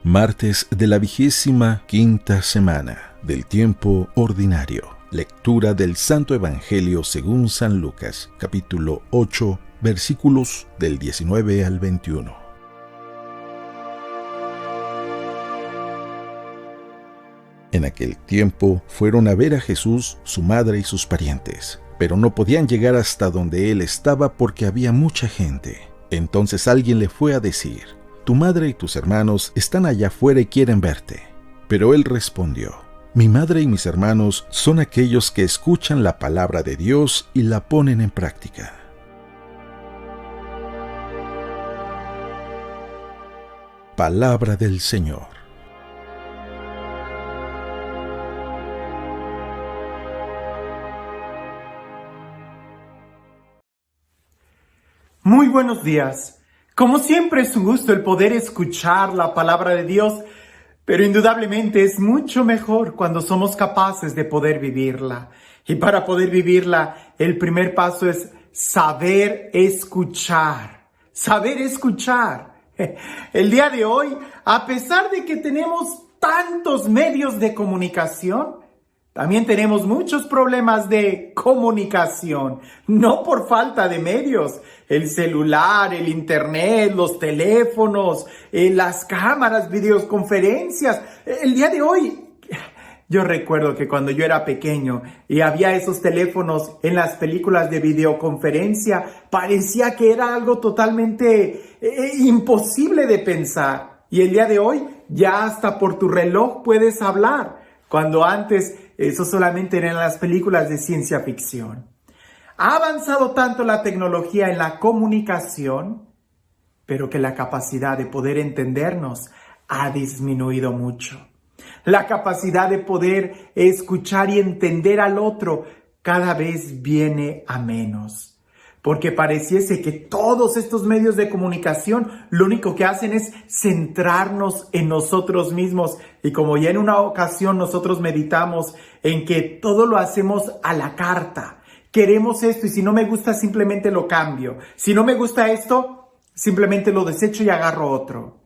Martes de la 25ª semana del tiempo ordinario. Lectura del Santo Evangelio según San Lucas, capítulo 8, versículos del 19 al 21. En aquel tiempo fueron a ver a Jesús su madre y sus parientes, pero no podían llegar hasta donde él estaba porque había mucha gente. Entonces alguien le fue a decir: «Tu madre y tus hermanos están allá afuera y quieren verte». Pero él respondió: «Mi madre y mis hermanos son aquellos que escuchan la palabra de Dios y la ponen en práctica». Palabra del Señor. Muy buenos días. Como siempre es un gusto el poder escuchar la palabra de Dios, pero indudablemente es mucho mejor cuando somos capaces de poder vivirla. Y para poder vivirla, el primer paso es saber escuchar. Saber escuchar. El día de hoy, a pesar de que tenemos tantos medios de comunicación, también tenemos muchos problemas de comunicación, no por falta de medios. El celular, el internet, los teléfonos, las cámaras, videoconferencias. El día de hoy, yo recuerdo que cuando yo era pequeño y había esos teléfonos en las películas de videoconferencia, parecía que era algo totalmente imposible de pensar. Y el día de hoy, ya hasta por tu reloj puedes hablar, cuando antes eso solamente eran las películas de ciencia ficción. Ha avanzado tanto la tecnología en la comunicación, pero que la capacidad de poder entendernos ha disminuido mucho. La capacidad de poder escuchar y entender al otro cada vez viene a menos. Porque pareciese que todos estos medios de comunicación lo único que hacen es centrarnos en nosotros mismos. Y como ya en una ocasión nosotros meditamos en que todo lo hacemos a la carta. Queremos esto y si no me gusta simplemente lo cambio. Si no me gusta esto, simplemente lo desecho y agarro otro.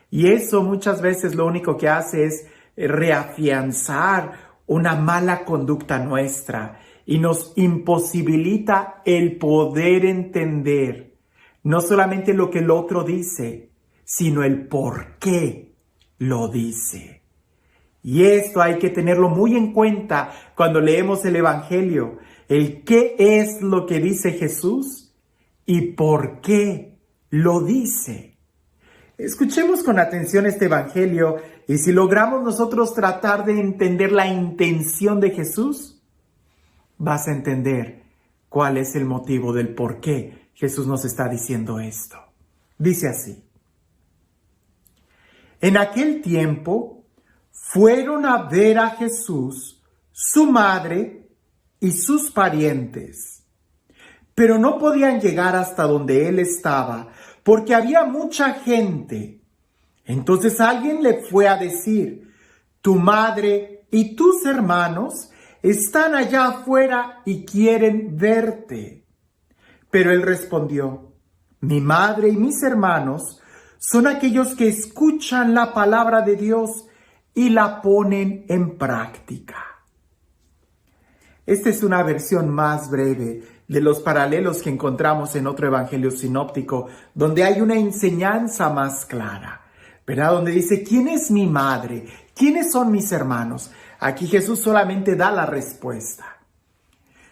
Y eso muchas veces lo único que hace es reafianzar una mala conducta nuestra. Y nos imposibilita el poder entender no solamente lo que el otro dice, sino el por qué lo dice. Y esto hay que tenerlo muy en cuenta cuando leemos el Evangelio. El qué es lo que dice Jesús y por qué lo dice. Escuchemos con atención este Evangelio y si logramos nosotros tratar de entender la intención de Jesús, vas a entender cuál es el motivo del por qué Jesús nos está diciendo esto. Dice así: en aquel tiempo fueron a ver a Jesús, su madre y sus parientes, pero no podían llegar hasta donde él estaba porque había mucha gente. Entonces alguien le fue a decir: tu madre y tus hermanos están allá afuera y quieren verte. Pero él respondió: mi madre y mis hermanos son aquellos que escuchan la palabra de Dios y la ponen en práctica. Esta es una versión más breve de los paralelos que encontramos en otro evangelio sinóptico, donde hay una enseñanza más clara, ¿verdad? Donde dice: ¿quién es mi madre? ¿Quiénes son mis hermanos? Aquí Jesús solamente da la respuesta.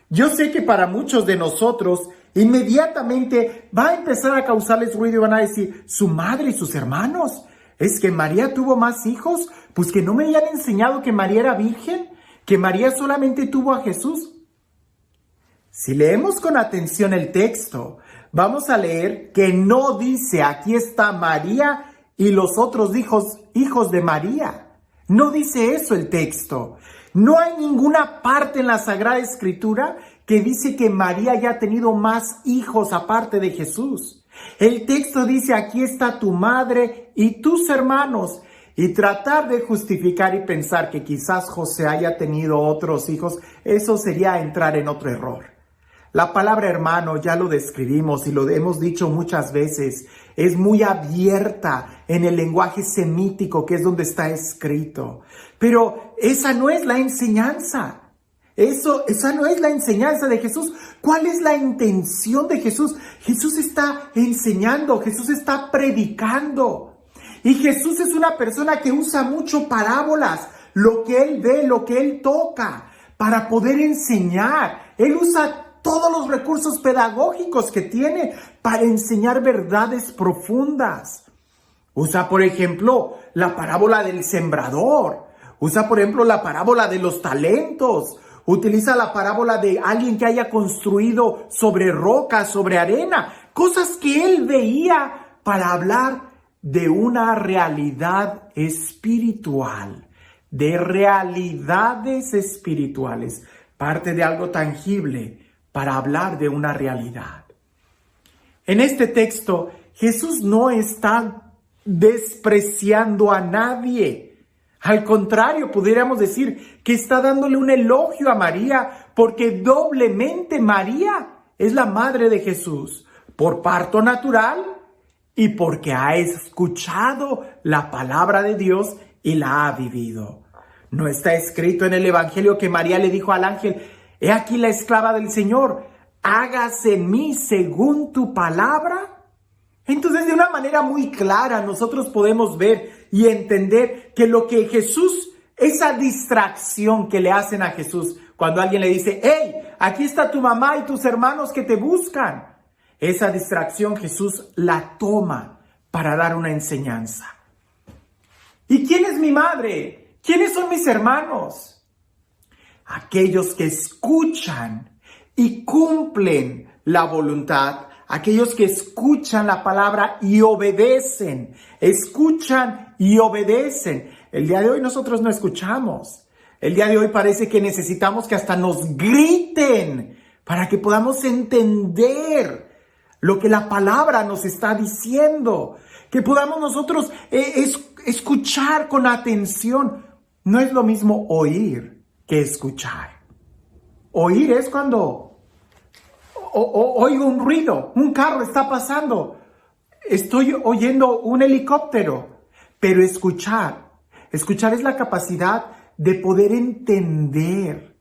Yo sé que para muchos de nosotros inmediatamente va a empezar a causarles ruido y van a decir: ¿su madre y sus hermanos? ¿Es que María tuvo más hijos? Pues que no me habían enseñado que María era virgen, que María solamente tuvo a Jesús. Si leemos con atención el texto, vamos a leer que no dice: aquí está María y los otros hijos de María. No dice eso el texto. No hay ninguna parte en la Sagrada Escritura que dice que María haya tenido más hijos aparte de Jesús. El texto dice: aquí está tu madre y tus hermanos. Y tratar de justificar y pensar que quizás José haya tenido otros hijos, eso sería entrar en otro error. La palabra hermano, ya lo describimos y lo hemos dicho muchas veces, es muy abierta en el lenguaje semítico, que es donde está escrito. Pero esa no es la enseñanza. Esa no es la enseñanza de Jesús. ¿Cuál es la intención de Jesús? Jesús está enseñando, Jesús está predicando. Y Jesús es una persona que usa mucho parábolas, lo que Él ve, lo que Él toca, para poder enseñar. Él usa todos los recursos pedagógicos que tiene para enseñar verdades profundas. Usa, por ejemplo, la parábola del sembrador. Usa, por ejemplo, la parábola de los talentos. Utiliza la parábola de alguien que haya construido sobre roca, sobre arena. Cosas que él veía para hablar de una realidad espiritual. De realidades espirituales. Parte de algo tangible para hablar de una realidad. En este texto, Jesús no está despreciando a nadie. Al contrario, pudiéramos decir que está dándole un elogio a María, porque doblemente María es la madre de Jesús, por parto natural y porque ha escuchado la palabra de Dios y la ha vivido. No está escrito en el Evangelio que María le dijo al ángel: «He aquí la esclava del Señor, hágase en mí según tu palabra». Entonces, de una manera muy clara, nosotros podemos ver y entender que lo que Jesús, esa distracción que le hacen a Jesús, cuando alguien le dice: «Hey, aquí está tu mamá y tus hermanos que te buscan», esa distracción Jesús la toma para dar una enseñanza. ¿Y quién es mi madre? ¿Quiénes son mis hermanos? Aquellos que escuchan y cumplen la voluntad, aquellos que escuchan la palabra y obedecen, escuchan y obedecen. El día de hoy nosotros no escuchamos. El día de hoy parece que necesitamos que hasta nos griten para que podamos entender lo que la palabra nos está diciendo, que podamos nosotros escuchar con atención. No es lo mismo oír que escuchar. Oír es cuando oigo un ruido, un carro está pasando, estoy oyendo un helicóptero. Pero escuchar es la capacidad de poder entender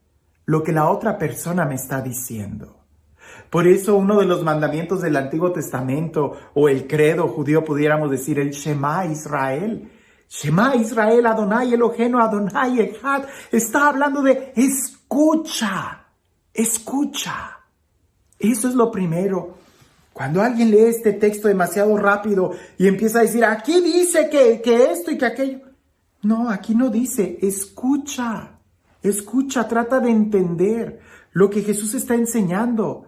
lo que la otra persona me está diciendo. Por eso uno de los mandamientos del Antiguo Testamento, o el credo judío, pudiéramos decir el Shema Israel. Shema Israel, Adonai Eloheinu, Adonai Echad. Está hablando de escucha. Eso es lo primero. Cuando alguien lee este texto demasiado rápido y empieza a decir: aquí dice que esto y que aquello. No, aquí no dice. Escucha, trata de entender lo que Jesús está enseñando.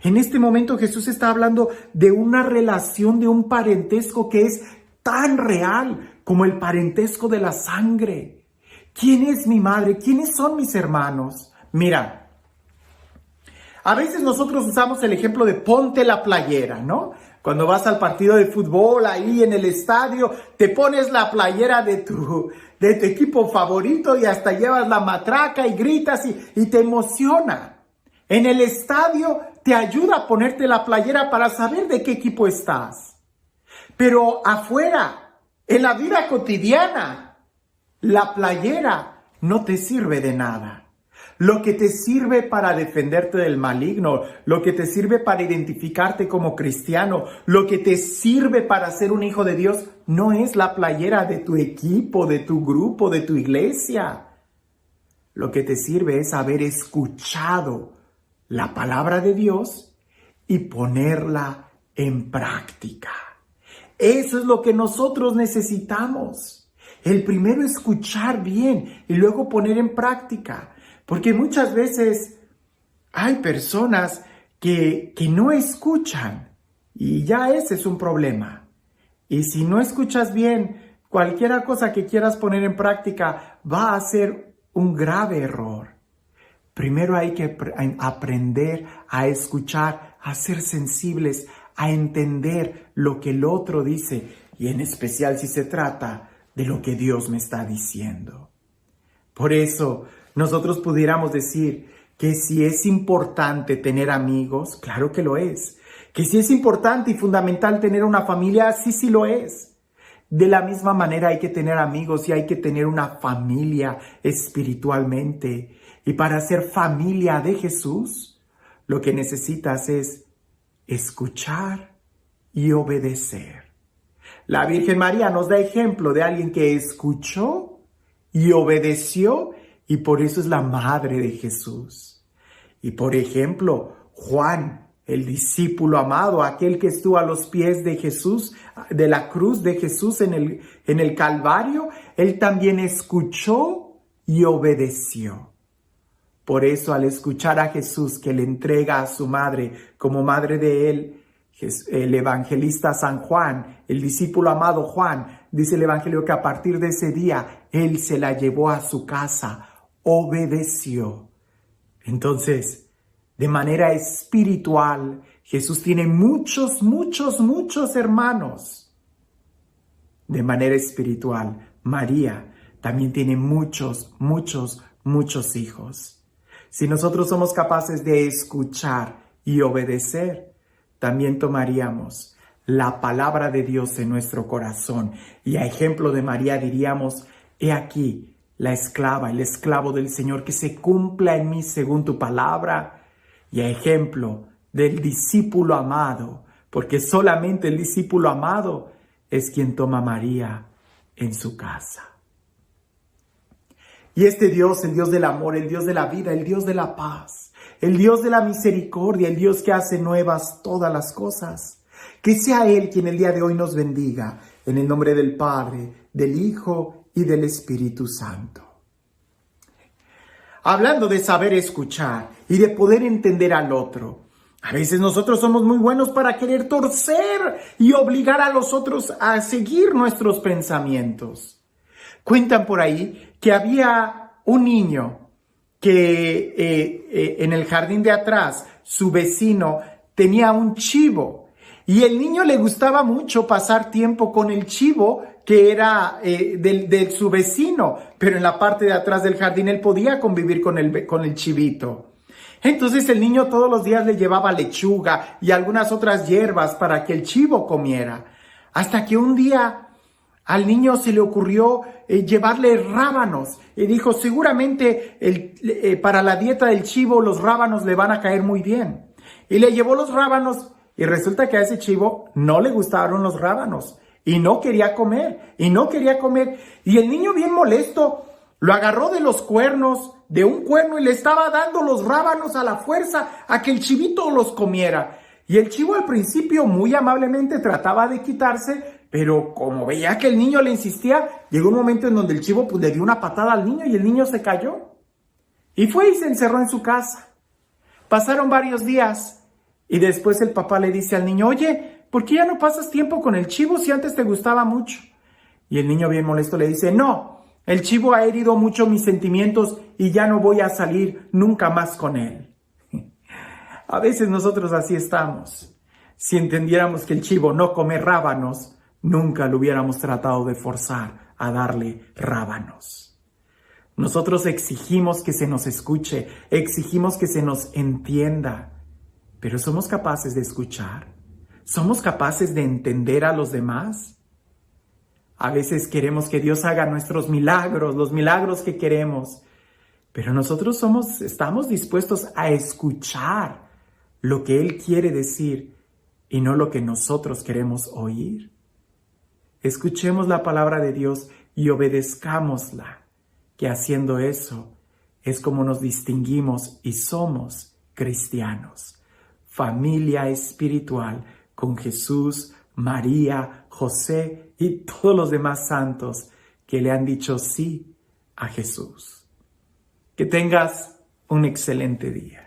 En este momento Jesús está hablando de una relación, de un parentesco que es tan real como el parentesco de la sangre. ¿Quién es mi madre? ¿Quiénes son mis hermanos? Mira, a veces nosotros usamos el ejemplo de ponte la playera, ¿no? Cuando vas al partido de fútbol, ahí en el estadio, te pones la playera de tu equipo favorito y hasta llevas la matraca y gritas y te emociona. En el estadio te ayuda a ponerte la playera para saber de qué equipo estás. Pero afuera, en la vida cotidiana, la playera no te sirve de nada. Lo que te sirve para defenderte del maligno, lo que te sirve para identificarte como cristiano, lo que te sirve para ser un hijo de Dios, no es la playera de tu equipo, de tu grupo, de tu iglesia. Lo que te sirve es haber escuchado la palabra de Dios y ponerla en práctica. Eso es lo que nosotros necesitamos. El primero escuchar bien y luego poner en práctica. Porque muchas veces hay personas que no escuchan y ya ese es un problema. Y si no escuchas bien, cualquier cosa que quieras poner en práctica va a ser un grave error. Primero hay que aprender a escuchar, a ser sensibles, a entender lo que el otro dice y en especial si se trata de lo que Dios me está diciendo. Por eso nosotros pudiéramos decir que si es importante tener amigos, claro que lo es. Que si es importante y fundamental tener una familia, sí lo es. De la misma manera hay que tener amigos y hay que tener una familia espiritualmente. Y para ser familia de Jesús, lo que necesitas es escuchar y obedecer. La Virgen María nos da ejemplo de alguien que escuchó y obedeció, y por eso es la madre de Jesús. Y por ejemplo, Juan, el discípulo amado, aquel que estuvo a los pies de Jesús, de la cruz de Jesús en el Calvario, él también escuchó y obedeció. Por eso, al escuchar a Jesús que le entrega a su madre como madre de él, el evangelista San Juan, el discípulo amado Juan, dice el evangelio que a partir de ese día, él se la llevó a su casa, obedeció. Entonces, de manera espiritual, Jesús tiene muchos hermanos. De manera espiritual, María también tiene muchos hijos. Si nosotros somos capaces de escuchar y obedecer, también tomaríamos la palabra de Dios en nuestro corazón. Y a ejemplo de María diríamos: he aquí la esclava, el esclavo del Señor, que se cumpla en mí según tu palabra. Y a ejemplo del discípulo amado, porque solamente el discípulo amado es quien toma a María en su casa. Y este Dios, el Dios del amor, el Dios de la vida, el Dios de la paz, el Dios de la misericordia, el Dios que hace nuevas todas las cosas, que sea Él quien el día de hoy nos bendiga, en el nombre del Padre, del Hijo y del Espíritu Santo. Hablando de saber escuchar y de poder entender al otro, a veces nosotros somos muy buenos para querer torcer y obligar a los otros a seguir nuestros pensamientos. Cuentan por ahí que había un niño que en el jardín de atrás, su vecino tenía un chivo y el niño le gustaba mucho pasar tiempo con el chivo que era de su vecino, pero en la parte de atrás del jardín él podía convivir con el chivito. Entonces el niño todos los días le llevaba lechuga y algunas otras hierbas para que el chivo comiera, hasta que un día al niño se le ocurrió llevarle rábanos y dijo: seguramente para la dieta del chivo los rábanos le van a caer muy bien. Y le llevó los rábanos y resulta que a ese chivo no le gustaron los rábanos y no quería comer. Y el niño, bien molesto, lo agarró de un cuerno y le estaba dando los rábanos a la fuerza a que el chivito los comiera. Y el chivo al principio muy amablemente trataba de quitarse, pero como veía que el niño le insistía, llegó un momento en donde el chivo le dio una patada al niño y el niño se cayó. Y fue y se encerró en su casa. Pasaron varios días y después el papá le dice al niño: oye, ¿por qué ya no pasas tiempo con el chivo si antes te gustaba mucho? Y el niño, bien molesto, le dice: no, el chivo ha herido mucho mis sentimientos y ya no voy a salir nunca más con él. A veces nosotros así estamos. Si entendiéramos que el chivo no come rábanos, nunca lo hubiéramos tratado de forzar a darle rábanos. Nosotros exigimos que se nos escuche, exigimos que se nos entienda, pero ¿somos capaces de escuchar? ¿Somos capaces de entender a los demás? A veces queremos que Dios haga nuestros milagros, los milagros que queremos, pero nosotros estamos dispuestos a escuchar lo que Él quiere decir y no lo que nosotros queremos oír. Escuchemos la palabra de Dios y obedezcámosla, que haciendo eso es como nos distinguimos y somos cristianos. Familia espiritual con Jesús, María, José y todos los demás santos que le han dicho sí a Jesús. Que tengas un excelente día.